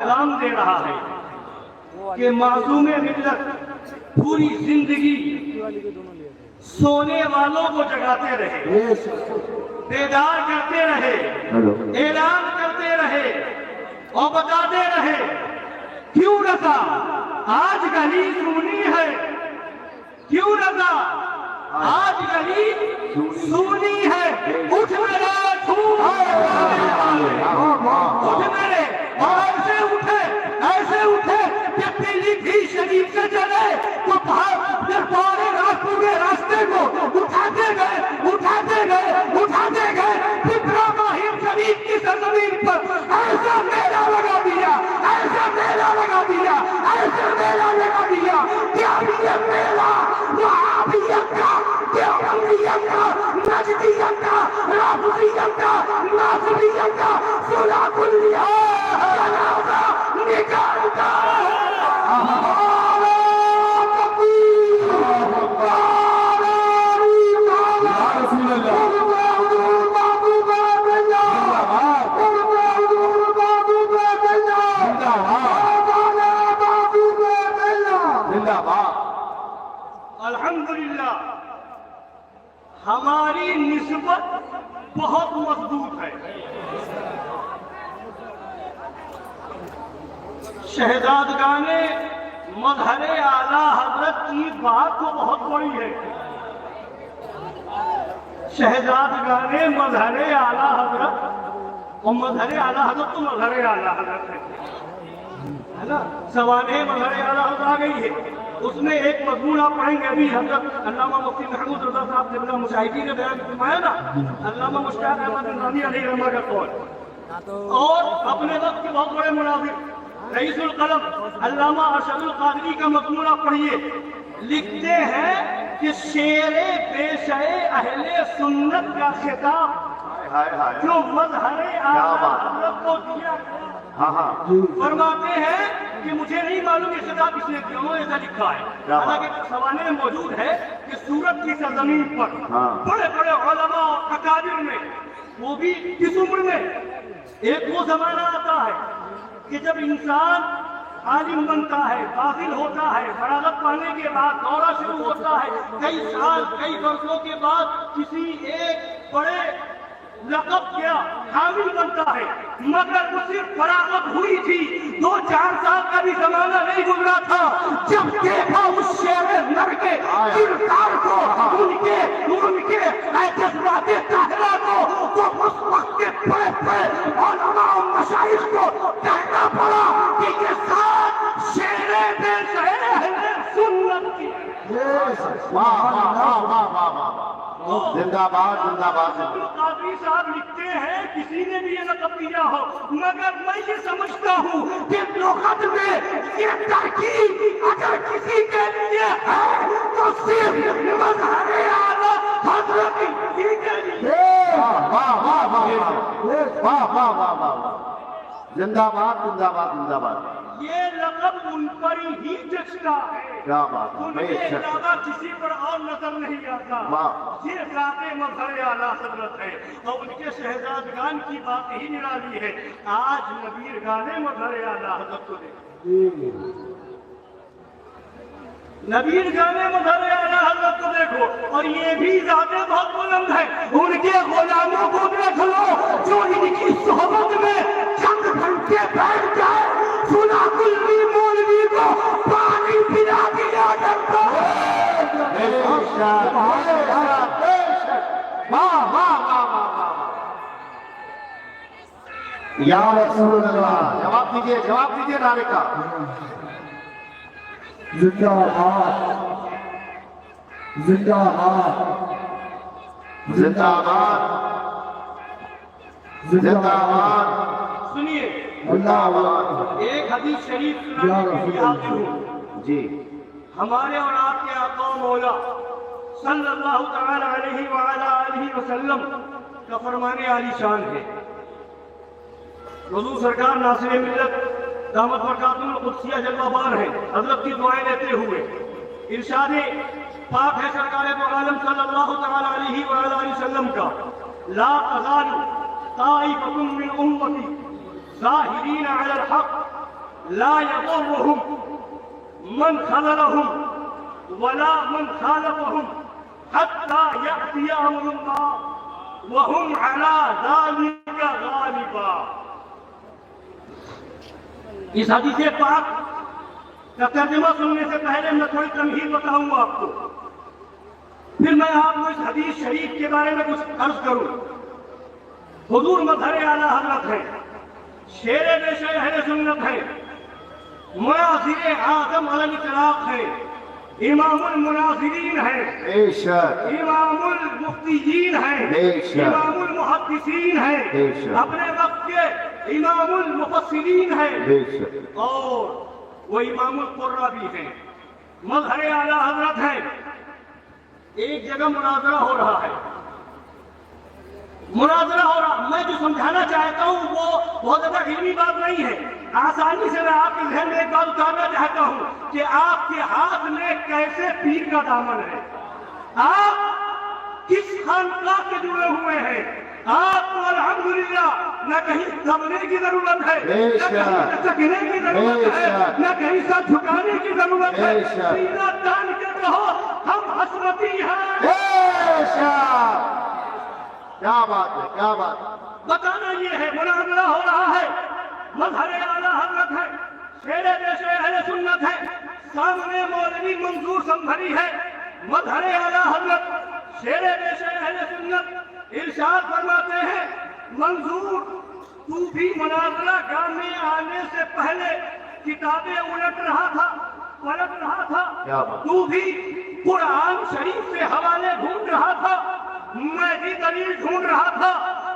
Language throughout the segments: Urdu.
پیغام دے رہا ہے کہ معصوم ملت پوری زندگی سونے والوں کو جگاتے رہے، بیدار کرتے رہے، اعلان کرتے رہے اور بتاتے رہے کیوں رضا آج گلی سونی ہے، کیوں رضا آج گلی سونی ہے، اٹھ میرا اٹھ میرے اور ایسے اٹھے کہ پیلی بھی شریف سے چلے تو پارے راستے کو اٹھاتے گئے ابراہیم شریف کی سرزمین پر ایسا میلہ لگا دیا کیا یہ میلہ وہابیت کا، دیوبندیت کا، نجدیت کا، رافضیت کا، ناصریت کا، صلح کلیہ جنازہ نکالتا ہے۔ الحمدللہ ہماری نسبت بہت مضبوط ہے۔ شہزادگان مظہر اعلیٰ حضرت کی بات تو بہت بڑی ہے۔ شہزادگان مظہر اعلیٰ حضرت، اور مظہر اعلیٰ حضرت تو مظہر اعلیٰ حضرت ہے نا، سوانح مظہر اعلیٰ حضرت آ گئی ہے۔ اس میں ایک مضمون آپ پڑھیں گے ابھی حضرت علامہ مفتی محمود رضا صاحب قبلہ مشاہدی نے بیان فرمایا نا، علامہ مشتاق احمد نظامی علیہ رحمہ کا قول، اور اپنے وقت کے بہت بڑے مناظر رئیس القلم علامہ ارشد القادری کا مضمون آپ پڑھیے، لکھتے ہیں کہ شعر پیشہ اہل سنت کا خطاب جو مظہر اعلیٰ حضرت کو دیا فرماتے ہیں کہ مجھے نہیں معلوم یہ خطاب اس نے کیوں ایسا لکھا ہے، حالانکہ سوانے میں موجود ہے کہ سورت کی سرزمین پر بڑے بڑے علماء اور اکابر نے، وہ بھی کس عمر میں، ایک وہ زمانہ آتا ہے کہ جب انسان عالم بنتا ہے، فاضل ہوتا ہے، فراغت پانے کے بعد دورہ شروع ہوتا ہے، کئی سال کئی برسوں کے بعد کسی ایک بڑے لقب کیا حامل بنتا ہے، مگر وہ صرف فراغت ہوئی تھی، 2-4 سال کا بھی زمانہ نہیں گزرا تھا جب دیکھا اس شیر نر کے کردار کو، ان کے جذبات طاہرہ کو، تو اس وقت کے بڑے علماء و مشائخ کو کہنا پڑا کہ یہ ساتھ شیر پیش اہل سنت کی۔ زندہ باد زندہ باد۔ قادری صاحب لکھتے ہیں کسی نے بھی یہ لقب دیا ہو، مگر میں یہ سمجھتا ہوں کہ لغت میں یہ ترکیب اگر کسی کے لیے ہے تو صرف مظہر اعلیٰ حضرت ہی کے لیے۔ زندہ باد زندہ باد زندہ باد۔ یہ لقب ان پر ہی جچتا ہے، کیا بات ہے، ان کے علاوہ کسی پر اور نظر نہیں آتا، یہ ذات مظہر اعلیٰ حضرت ہے، اور ان کے شہزادگان کی بات ہی نرالی ہے۔ آج نبیر گانے مظہر اعلیٰ حضرت کو دیکھو، نبیر گانے مظہر اعلیٰ حضرت کو دیکھو، اور یہ بھی ذاتیں بہت بلند ہے، ان کے غلاموں کو دیکھ لو جو ان کی صحبت میں چند گھنٹے بیٹھ جائے، سنا کلی مولوی کو پانی پلا دیا کرتا یا رسول اللہ۔ جواب دیجئے نعرے کا۔ زندہ باد زندہ باد زندہ باد زندہ باد۔ سنیے اللہ ایک حدیث شریف سنانے کے لیے حاضر ہوں۔ جی، ہمارے اور آپ کے آقا مولا صلی اللہ تعالی علیہ وآلہ وسلم کا فرمان عالی شان ہے۔ حضور سرکار ناصر ملت دامت برکاتہ القدسیہ جلوہ بار ہیں، حضرت کی دعائیں لیتے ہوئے ارشاد پاک ہے سرکار دو عالم صلی اللہ تعالی علیہ وآلہ وسلم کا، لا تزال طائفة من أمتي ظاهرين على الحق لا يضرهم من خذلهم ولا من خالفهم حتى يأتي أمر الله وهم على ذلك غالبا. اس حدیث پاک کا ترجمہ سننے سے پہلے میں تھوڑی تمہید بتاؤں گا آپ کو، پھر میں آپ کو اس حدیث شریف کے بارے میں کچھ عرض کروں. حضور مظہر اعلیٰ حضرت ہے، شیر بیش اہل سنت ہے، مناظر اعظم علی الاطلاق ہے، امام المناظرین ہے، امام المفتیین ہے، امام المحدثین ہے، اپنے وقت کے امام المفسرین ہے، اور وہ امام القرہ بھی ہیں. مظہر اعلیٰ حضرت ہے. ایک جگہ مناظرہ ہو رہا ہے، میں جو سمجھانا چاہتا ہوں وہ بہت زیادہ علمی بات نہیں ہے. آسانی سے میں آپ کے ذہن میں ایک بات اتارنا چاہتا ہوں کہ آپ کے ہاتھ میں کیسے پیر کا دامن ہے، آپ کس خانقاہ سے جڑے ہوئے ہیں. آپ کو الحمدللہ نہ کہیں دبنے کی ضرورت ہے، نہ کہیں چکنے کی ضرورت ہے، نہ کہیں سر جھکانے کی ضرورت ہے. سینہ تان کے رہو، ہم حسرتی ہیں. کیا بات ہے، کیا بات ہے. بتانا یہ ہے، مناظرہ ہو رہا ہے، مظہر اعلیٰ حضرت ہے، شیر بیش اہل سنت ہے، سامنے مولوی منظور سمبھری ہے. مظہر اعلیٰ حضرت شیر بیش اہل سنت ارشاد فرماتے ہیں، منظور تو بھی مناظرہ گاہ میں آنے سے پہلے کتابیں الٹ رہا تھا، پلٹ رہا تھا، تو بھی قرآن شریف سے حوالے ڈھونڈ رہا تھا، میں بھی دلیل ڈھونڈ رہا تھا،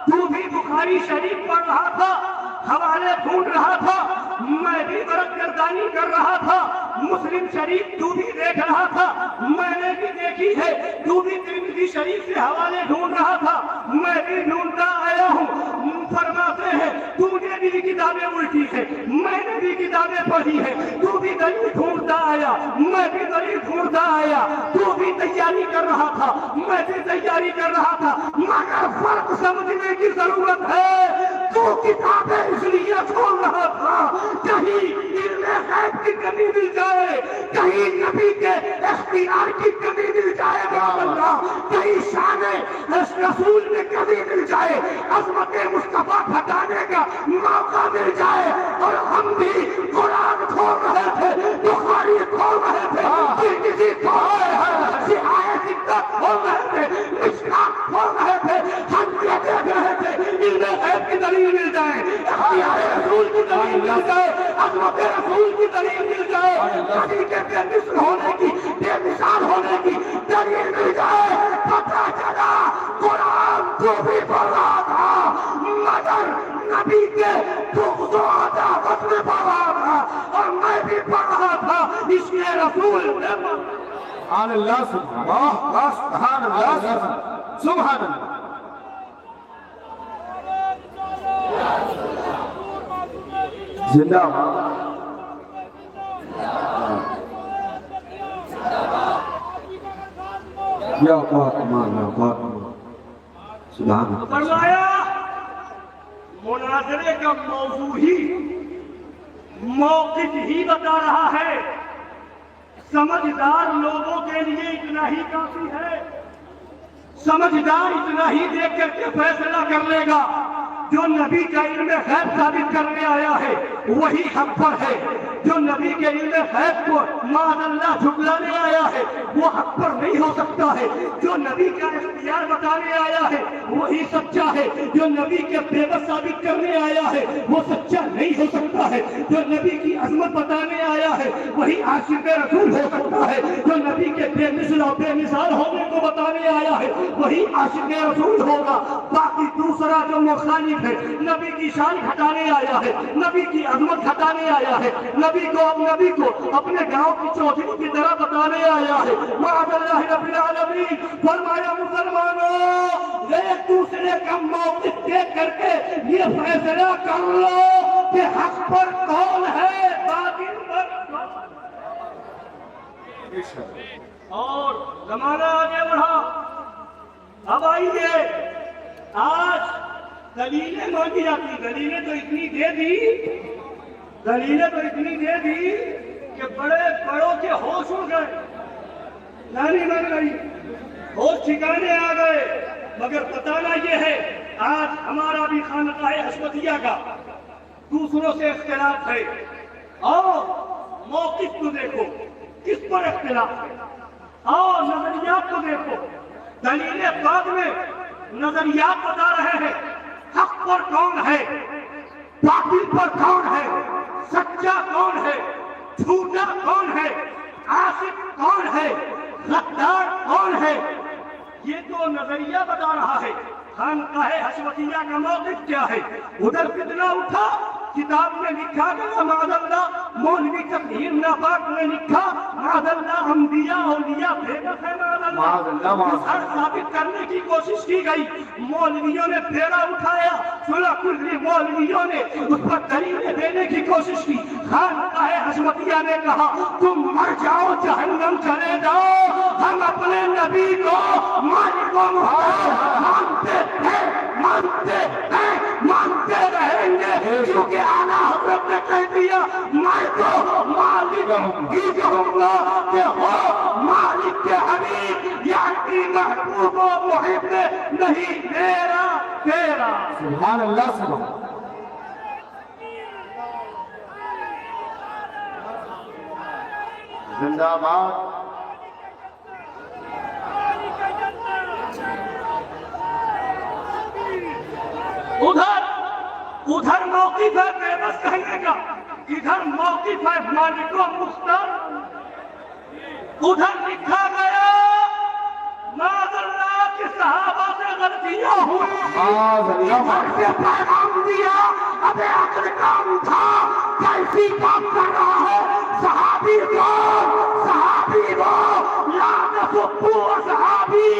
تو بھی بخاری شریف پڑھ رہا تھا، حوالے ڈھونڈ رہا تھا، میں بھی برگردانی کر رہا تھا، مسلم شریف تو بھی دیکھ رہا تھا، میں نے بھی دیکھی ہے، تو بھی ترمذی شریف سے حوالے ڈھونڈ رہا تھا، میں بھی ڈھونڈتا آیا ہوں. فرماتے ہیں تو نے بھی کتابیں الٹی ہے، میں نے بھی کتابیں پڑھی ہے، تو بھی دلیل ڈھونڈتا آیا، میں بھی دلیل ڈھونڈتا آیا، تو بھی تیاری کر رہا تھا، میں بھی تیاری کر رہا تھا، مگر فرق سمجھنے کی ضرورت ہے. تو کتابیں اس لیے چھوڑ رہا تھا کہیں علم غیب کی کمی مل جائے، کہیں نبی کے اختیار کی کمی مل جائے، کہیں شان رسول میں کمی مل جائے، عظمت مصطفیٰ گھٹانے کا موقع مل جائے. اور ہم بھی قرآن کھول رہے تھے، بخاری کھول رہے تھے، ترمذی کھول رہے تھے، صحیح سنت کھول رہے تھے، مشکات کھول رہے تھے. ہم یہ دیکھ رہے تھے علم غیب کی دلیل مل جائے، اختیار رسول کی دلیل مل جائے، عظمت رسول کی دلیل مل جائے، نبی کے بے مثل ہونے کی، بے مثال ہونے کی دلیل مل جائے. پتہ چلا قرآن تو بھی پڑھ رہا تھا مگر نبی کے بغض و عداوت میں پڑھ رہا تھا، اور میں بھی پڑھ رہا تھا اس کے رسول میں. سبحان اللہ، سبحان اللہ، سبحان اللہ، سبحان اللہ. زندہ باد. یا فاطمہ، یا فاطمہ. سبحان اللہ. فرمایا مناظرے کا موضوع ہی موقف ہی بتا رہا ہے. سمجھدار لوگوں کے لیے اتنا ہی کافی ہے، سمجھدار اتنا ہی دیکھ کر کے فیصلہ کر لے گا. جو نبی کا علم غیب ثابت کرنے آیا ہے وہی حق پر ہے، جو نبی کے علم غیب کو معاذ اللہ جھٹلانے آیا ہے وہ حق پر نہیں ہو سکتا ہے. جو نبی کا اختیار بتانے آیا ہے وہی سچا ہے، جو نبی کے بے بس ثابت کرنے آیا ہے وہ سچا نہیں ہو سکتا ہے. جو نبی کی عظمت بتانے آیا ہے وہی عاشق رسول ہو سکتا ہے. جو نبی کے بے مثل اور بے مثال ہونے کو بتانے آیا ہے وہی عاشق رسول ہوگا. باقی دوسرا جو مخالف ہے، نبی کی شان گھٹانے آیا ہے، نبی کی عظمت گھٹانے آیا ہے، نبی کو اپنے گاؤں کی چوتھی کی طرح بتانے آیا ہے. معاذ اللہ رب العالمین. فرمایا مسلمانوں ایک دوسرے کا موقف دیکھ کر کے یہ فیصلہ کر لو کہ حق پر کون ہے، باطل پر کون. اور زمانہ آگے بڑھا. اب آئیے، آج دلیلیں مانگی جاتی، دلیلیں تو اتنی دے دی دلیلیں تو اتنی دے دی کہ بڑے بڑوں کے ہوش اڑ گئے، نہیں من گئی، ہوش ٹھکانے آ گئے۔ مگر بتانا یہ ہے آج ہمارا بھی خانقاہ حشمتیہ کا دوسروں سے اختلاف ہے، اور موقف کو دیکھو کس پر اختلاف ہے، اور نظریات کو دیکھو، دلیلیں بعد میں، نظریات بتا رہے ہیں حق پر کون ہے، باطل پر کون ہے، سچا کون ہے، جھوٹا کون ہے، عاشق کون ہے، غدار کون ہے، یہ تو نظریہ بتا رہا ہے۔ خانقاہ حشمتیہ کا موقف کیا ہے؟ ادھر فتنہ اٹھا، کتاب میں لکھا گیا معاذ اللہ، مولوی تطہیر ناپاک نے لکھا معاذ اللہ انبیاء اولیاء بھیگت ہے معاذ اللہ، سر ثابت کرنے کی کوشش کی گئی، مولویوں نے پھیرا اٹھایا، سنا کلی مولویوں نے اس پر دلیلیں دینے کی کوشش کی۔ خانقاہ حشمتیہ نے کہا تم مر جاؤ جہنم چلے جاؤ، ہم اپنے نبی کو مالک و محتاج مانتے رہیں گے، کیونکہ اعلیٰ حضرت نے کہہ دیا میں تو مالک ہی کہوں گا کہ ہو مالک کے حبیب، یعنی محبوب و محب نہیں میرا تیرا۔ سبحان اللہ سبحان زندہ باد۔ ادھر موقف ہے بے بس کہنے کا، ادھر موقف ہے مالک و مختار۔ ادھر لکھا گیا معاذ اللہ کے صحابہ سے غلطیاں ہوئی، ادھر سے پیغام دیا ابے عقل کام تھا، کیسی کام کر رہا ہے صحابی وہ لا تسبوا اصحابی،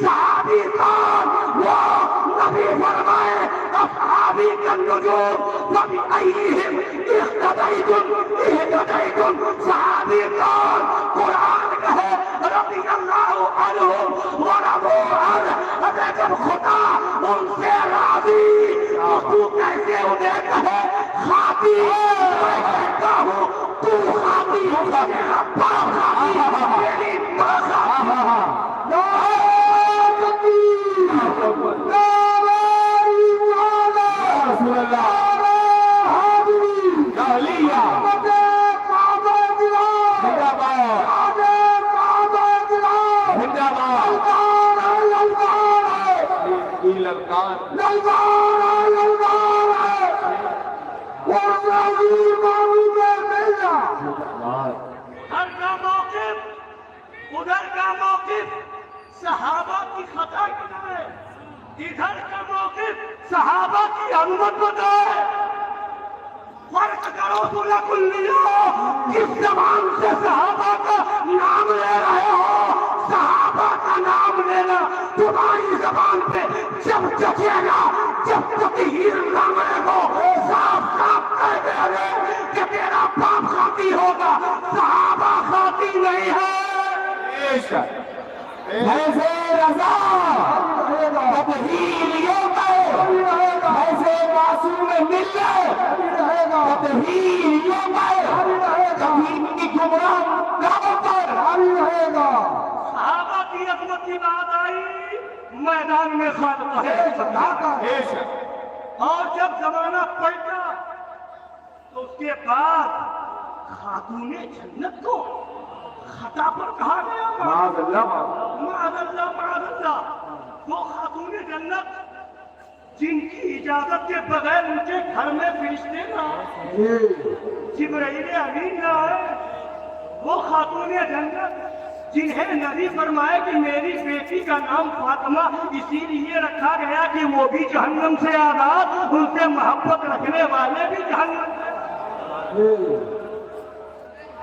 صحابی کون؟ وہ نبی فرمائے اصحابی کالنجوم فبأیہم اقتدیتم اہتدیتم، صحابی کون؟ قرآن کہے رضی اللہ عنہم ورضوا عنہ، اگر جب خدا ان سے راضی تو کیسے انہیں کہے خاطی؟ میں کہتا ہوں تو خاطی، میرا باپ خاطی، میری ماں خاطی۔ ادھر کا موقف صحابہ کی خطا بتائے، ادھر کا موقف صحابہ کی عظمت بتائے۔ فرق کرو سنا کلیو، کس زبان سے صحابہ کا نام لے رہے ہو؟ صحابہ کا نام لینا تمہاری زبان پہ جب جچے گا، جب تطہیر نامے کو صاف صاف کہہ دے رہے کہ تیرا باپ خاطی ہوگا، صحابہ خاطی نہیں ہے۔ ایسے رضا تطہیریوں میں، ایسے معصوم ملت تطہیریوں میں، کبھی کی گمراہ دعووں پر صحابہ کی عظمت کی بات آئی میدان میں خانقاہ ہے، اور جب زمانہ پلٹا تو اس کے بعد خاتون جنت کو خطا پر کہا گیا۔ معاذ اللہ معاذ اللہ معاذ اللہ، وہ خاتون جنت جن کی اجازت کے بغیر ان کے گھر میں فرشتے نہ آئے، جبرائیل امین نہ آئے، وہ خاتون جنت جنہیں نبی فرمائے کہ میری بیٹی کا نام فاطمہ اسی لیے رکھا گیا کہ وہ بھی جہنم سے آزاد، ان سے محبت رکھنے والے بھی جہنم سے،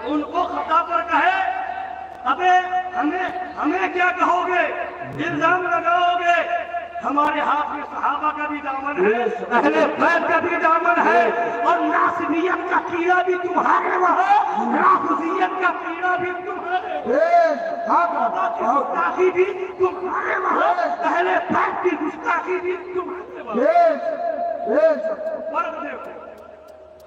ان کو خطا پر کہے ابے ہمیں کیا کہو گے، الزام لگاؤ گے؟ ہمارے ہاتھ میں صحابہ کا بھی دامن ہے، اہل بیت کا بھی دامن ہے، اور ناصبیت کا کیڑا بھی تمہارے وہاں، رافضیت کا کیڑا بھی تمہارے، گستاخی بھی تمہارے وہاں، اہل بیت کی گستاخی بھی تمہارے وہاں۔ فرق دیکھو،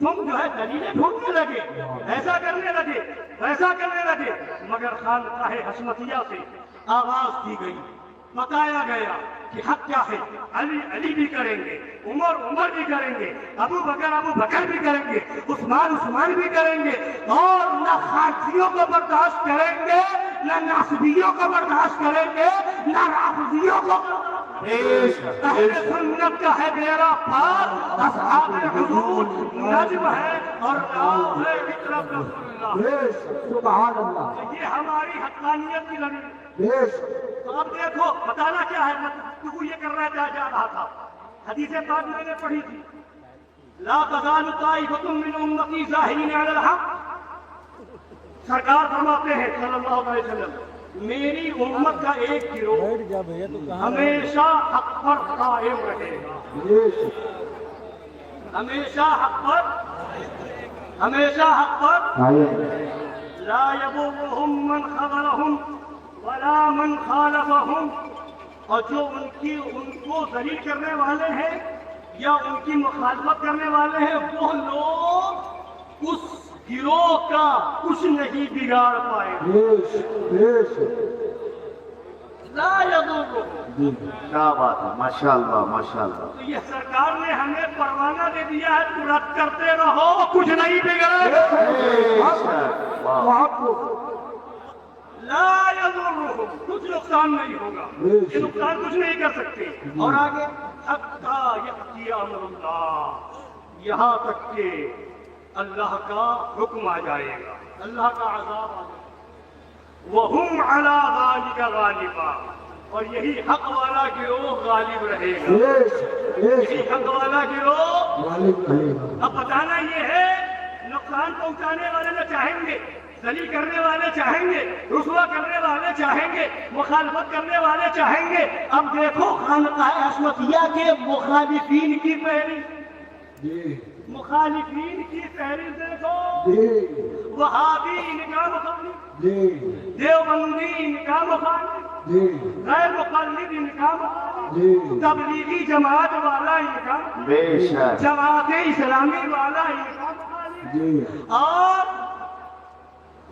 تم جو ہے دلیلیں ڈھونڈنے لگے، ایسا کرنے لگے، ویسا کرنے لگے، مگر خانقاہ حشمتیہ سے آواز دی گئی، بتایا گیا کہ حق کیا ہے، علی علی بھی کریں گے، عمر عمر بھی کریں گے، ابو بکر بھی کریں گے، عثمان بھی کریں گے، اور نہ خارجیوں کو برداشت کریں گے، نہ ناصبیوں کو برداشت کریں گے، نہ رافضیوں کو۔ اہل سنت کا ہے میرا پار، اصحاب حدود نجم ہے اور راہ ہے اقرب رسول اللہ۔ سبحان اللہ، یہ ہماری حقانیت کی لڑی۔ بیش تو اب دیکھو بتانا کیا ہے، تو یہ کرنا جا رہا تھا۔ حدیث پاک میں نے پڑھی تھی، لا تزال طائفۃ من امتی ظاہرین علی الحق۔ سرکار فرماتے ہیں صلی اللہ علیہ وسلم، میری امت کا ایک گروہ ہمیشہ حق پر قائم رہے گا، ہمیشہ حق پر لا یضرهم من خذلهم ولا من خالفهم۔ اور جو ان کو ذلیل کرنے والے ہیں یا ان کی مخالفت کرنے والے ہیں، وہ لوگ اس گروہ کا کچھ نہیں بگاڑ پائے گا۔ لا یضرهم۔ کیا بات ہے، ماشاء اللہ ماشاء اللہ۔ تو یہ سرکار نے ہمیں پروانہ دے دیا ہے، تو رد کرتے رہو، کچھ نہیں بگڑے گا۔ لا یضرهم، کچھ نقصان نہیں ہوگا، یہ نقصان کچھ نہیں کر سکتے۔ اور آگے حتی یأتی امر اللہ، یہاں تک کہ اللہ کا حکم آ جائے گا، اللہ کا عذاب آ جائے گا۔ وَهُمْ عَلَى ذَلِكَ غَالِبًا، اور یہی حق والا گروہ غالب رہے گا، یہی حق والا گروہ۔ اب بتانا یہ ہے، نقصان پہنچانے والے نہ چاہیں گے، ذلیل کرنے والے چاہیں گے، رسوا کرنے والے چاہیں گے، مخالفت کرنے والے چاہیں گے۔ اب دیکھو خانقاہ حشمتیہ کے مخالفین کی فہرست، مخالفین کی فہرست دیکھو، وہابی ان کا مخالف، دیوبندی ان کا مخالف، غیر مقلد ان کا مخالف، تبلیغی جماعت والا ان کا مخالف، جماعت اسلامی والا ان کا مخالف، اور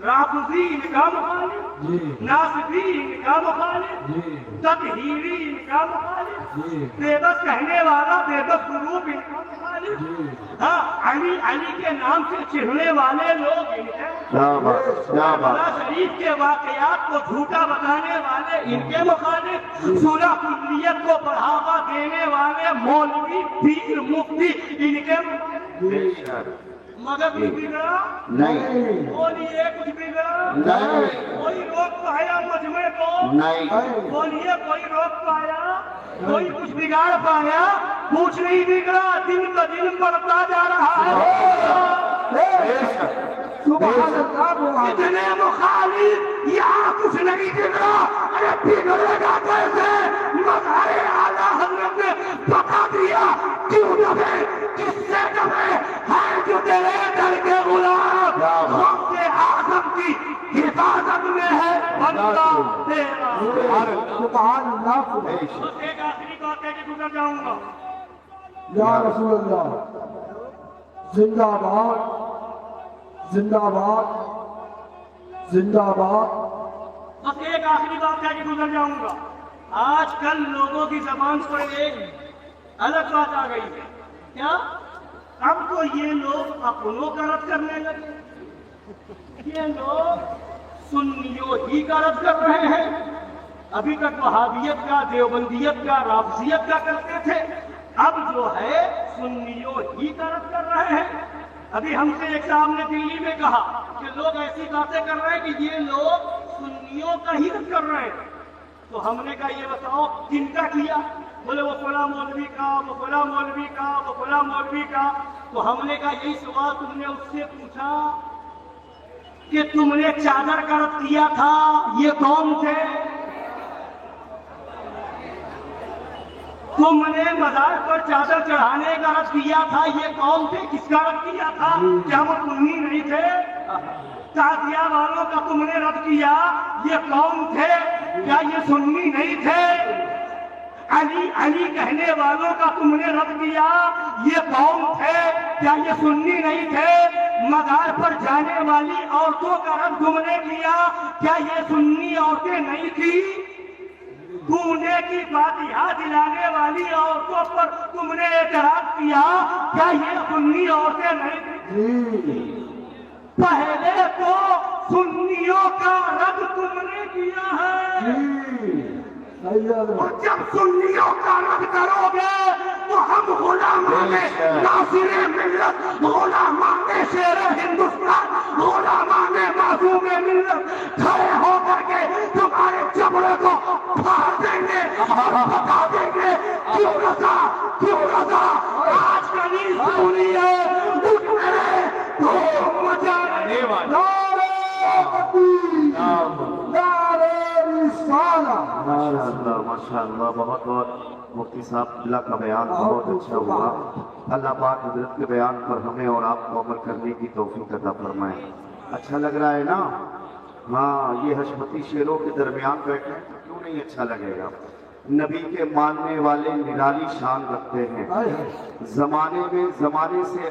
رافضی ان کا مخالف، ناصبی ان کا مخالف، تطہیری ان کا مخالف، بے بس کہنے والا بے بس گروپ ان کا مخالف، ہاں علی کے نام سے چڑھنے والے لوگ ان کے، کربلا شریف کے واقعات کو جھوٹا بتانے والے ان کے مخالف، سورہ کلیت کو بڑھاوا دینے والے مولوی پیر مفتی ان کے مخالف۔ مگر کچھ بگڑا نہیں، بولیے کچھ بگڑا نہیں، کوئی روک پایا مجمع کو نہیں، بولیے کوئی روک پایا، کوئی کچھ بگاڑ پایا؟ کچھ نہیں بگڑا، دن بہ دن بڑھتا جا رہا ہے۔ اتنے مخالف، یہاں کچھ نہیں بگڑا، ارے بگڑے گا کیسے؟ مظہر اعلیٰ حضرت نے بتا دیا، کیوں دبے، کس سے دبے، ہے جو تیرے در کے غلام، غوث اعظم کی حفاظت میں ہے بندہ تیرا۔ سبحان اللہ، بس ایک آخری بات ہے کہ گزر جاؤں گا۔ یا رسول اللہ، زندہ باد، زندہ باد، زندہ باد۔ بس ایک آخری بات ہے کہ گزر جاؤں گا۔ آج کل لوگوں کی زبان پر ایک الگ بات آ گئی ہے، کیا؟ اب تو یہ لوگ اپنوں کا رد کرنے لگے، یہ لوگ سنیوں ہی کا رد کر رہے ہیں۔ ابھی تک وہابیت کا، دیوبندیت کا، رافضیت کا کرتے تھے، اب جو ہے سنیوں ہی کا رد کر رہے ہیں۔ ابھی ہم سے ایک صاحب نے دلی میں کہا کہ لوگ ایسی باتیں کر رہے ہیں کہ یہ لوگ سنیوں کا ہی رد کر رہے ہیں۔ تو ہم نے کہا یہ بتاؤ کن کا کیا؟ بولے وہ فلاں مولوی کا، وہ فلاں مولوی کا، وہ فلاں مولوی کا۔ تو ہم نے کہا یہی سوال تم نے اس سے پوچھا کہ تم نے چادر کا رد کیا تھا، یہ کون تھے؟ تم نے مزار پر چادر چڑھانے کا رد کیا تھا، یہ کون تھے؟ کس کا رد کیا تھا؟ کیا وہ سنی نہیں تھے؟ تعزیہ والوں کا تم نے رد کیا، یہ کون تھے؟ کیا یہ سنی نہیں تھے؟ علی علی کہنے والوں کا تم نے رد کیا، یہ قوم تھے کیا یہ سنی نہیں تھے؟ مزار پر جانے والی عورتوں کا رد تم نے کیا، کیا یہ سنی عورتیں نہیں تھی؟ گونڈے کی فاتحہ دلانے والی عورتوں پر تم نے اعتراض کیا، کیا یہ سنی عورتیں نہیں تھی؟ پہلے تو سنیوں کا رد تم نے کیا ہے، اور جب سنیوں کا رد کرو گے تو ہم غلامان ناصر ملت، غلامان شیر ہندوستان، غلامان معصوم ملت کھڑے ہو کر کے تمہارے چمڑے کو پھاڑ دیں گے، بتا دیں گے کیوں رضا آج کلی سنی ہے، اٹھ میرے تو مچا نعرہ تکبیر، نعرہ رسالت۔ ماشاء اللہ بہت بہت مفتی صاحب اللہ کا بیان بہت اچھا ہوا۔ اللہ پاک حضرت کے بیان پر ہمیں اور آپ کو عمل کرنے کی توفیق عطا فرمائے۔ اچھا لگ رہا ہے نا؟ ہاں، یہ حشمتی شیروں کے درمیان بیٹھے تو کیوں نہیں اچھا لگے گا؟ نبی کے ماننے والے نرالی شان رکھتے ہیں، زمانے سے